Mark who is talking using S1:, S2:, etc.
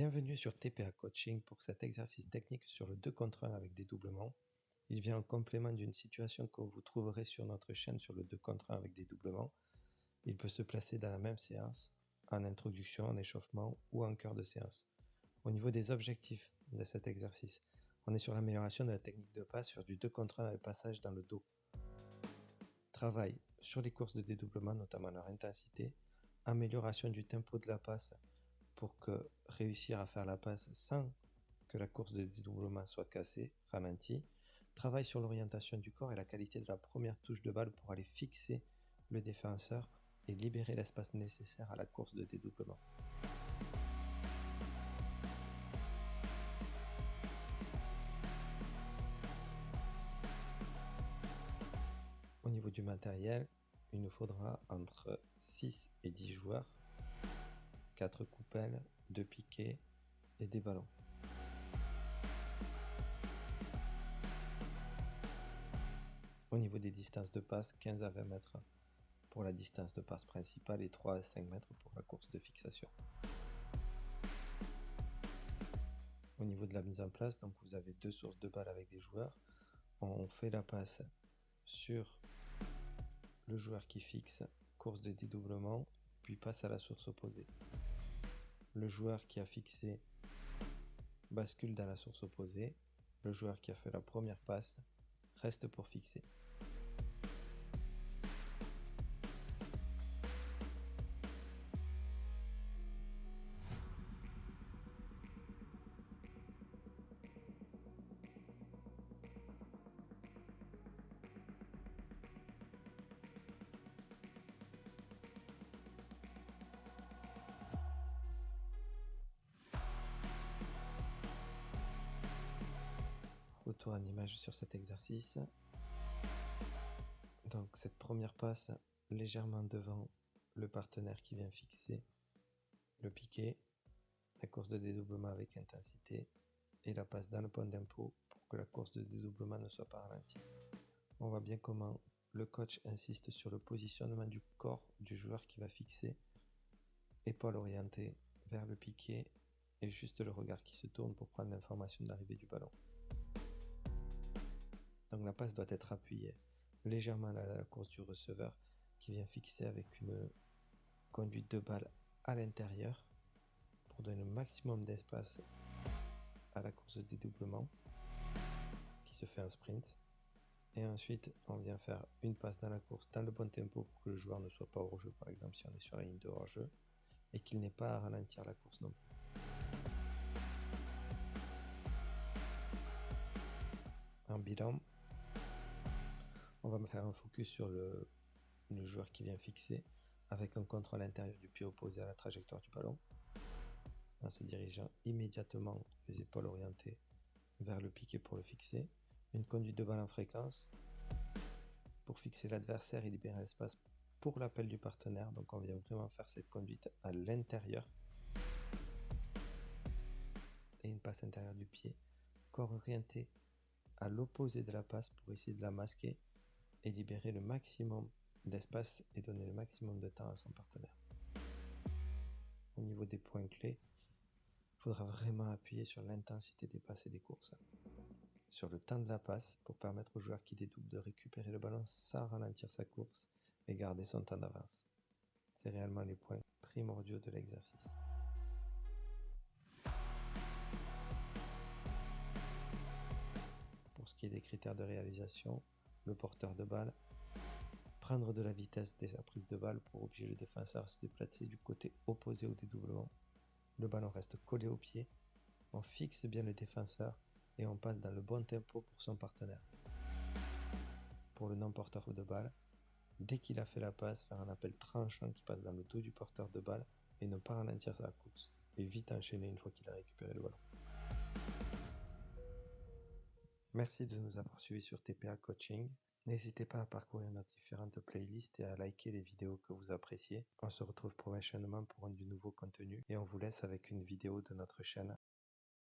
S1: Bienvenue sur TPA Coaching pour cet exercice technique sur le 2 contre 1 avec dédoublement. Il vient en complément d'une situation que vous trouverez sur notre chaîne sur le 2 contre 1 avec dédoublement. Il peut se placer dans la même séance, en introduction, en échauffement ou en cœur de séance. Au niveau des objectifs de cet exercice, on est sur l'amélioration de la technique de passe sur du 2 contre 1 avec passage dans le dos. Travail sur les courses de dédoublement, notamment leur intensité, amélioration du tempo de la passe pour réussir à faire la passe sans que la course de dédoublement soit cassée, ralentie. Travail sur l'orientation du corps et la qualité de la première touche de balle pour aller fixer le défenseur et libérer l'espace nécessaire à la course de dédoublement. Au niveau du matériel, il nous faudra entre 6 et 10 joueurs, 4 coupelles, 2 piquets et des ballons. Au niveau des distances de passe, 15 à 20 mètres pour la distance de passe principale et 3 à 5 mètres pour la course de fixation. Au niveau de la mise en place, donc vous avez 2 sources de balles avec des joueurs. On fait la passe sur le joueur qui fixe, course de dédoublement, puis passe à la source opposée. Le joueur qui a fixé bascule dans la source opposée. Le joueur qui a fait la première passe reste pour fixer. Retour en image sur cet exercice. Donc cette première passe légèrement devant le partenaire qui vient fixer le piqué, la course de dédoublement avec intensité et la passe dans le point d'impôt pour que la course de dédoublement ne soit pas ralentie. On voit bien comment le coach insiste sur le positionnement du corps du joueur qui va fixer, épaule orientée vers le piqué et juste le regard qui se tourne pour prendre l'information de l'arrivée du ballon. Donc la passe doit être appuyée légèrement à la course du receveur qui vient fixer avec une conduite de balle à l'intérieur pour donner le maximum d'espace à la course de dédoublement qui se fait en sprint. Et ensuite, on vient faire une passe dans la course dans le bon tempo pour que le joueur ne soit pas hors jeu, par exemple si on est sur la ligne de hors jeu, et qu'il n'ait pas à ralentir la course non plus. En bilan, on va faire un focus sur le joueur qui vient fixer avec un contrôle intérieur du pied opposé à la trajectoire du ballon, en se dirigeant immédiatement les épaules orientées vers le piqué pour le fixer, une conduite de balle en fréquence pour fixer l'adversaire et libérer l'espace pour l'appel du partenaire. Donc on vient vraiment faire cette conduite à l'intérieur et une passe intérieure du pied, corps orienté à l'opposé de la passe pour essayer de la masquer et libérer le maximum d'espace et donner le maximum de temps à son partenaire. Au niveau des points clés, il faudra vraiment appuyer sur l'intensité des passes et des courses, sur le temps de la passe pour permettre au joueur qui dédouble de récupérer le ballon sans ralentir sa course et garder son temps d'avance. C'est réellement les points primordiaux de l'exercice. Pour ce qui est des critères de réalisation, le porteur de balle, prendre de la vitesse dès sa prise de balle pour obliger le défenseur à se déplacer du côté opposé au dédoublement. Le ballon reste collé au pied, on fixe bien le défenseur et on passe dans le bon tempo pour son partenaire. Pour le non-porteur de balle, dès qu'il a fait la passe, faire un appel tranchant qui passe dans le dos du porteur de balle et ne pas ralentir sa course et vite enchaîner une fois qu'il a récupéré le ballon. Merci de nous avoir suivis sur TPA Coaching. N'hésitez pas à parcourir nos différentes playlists et à liker les vidéos que vous appréciez. On se retrouve prochainement pour du nouveau contenu et on vous laisse avec une vidéo de notre chaîne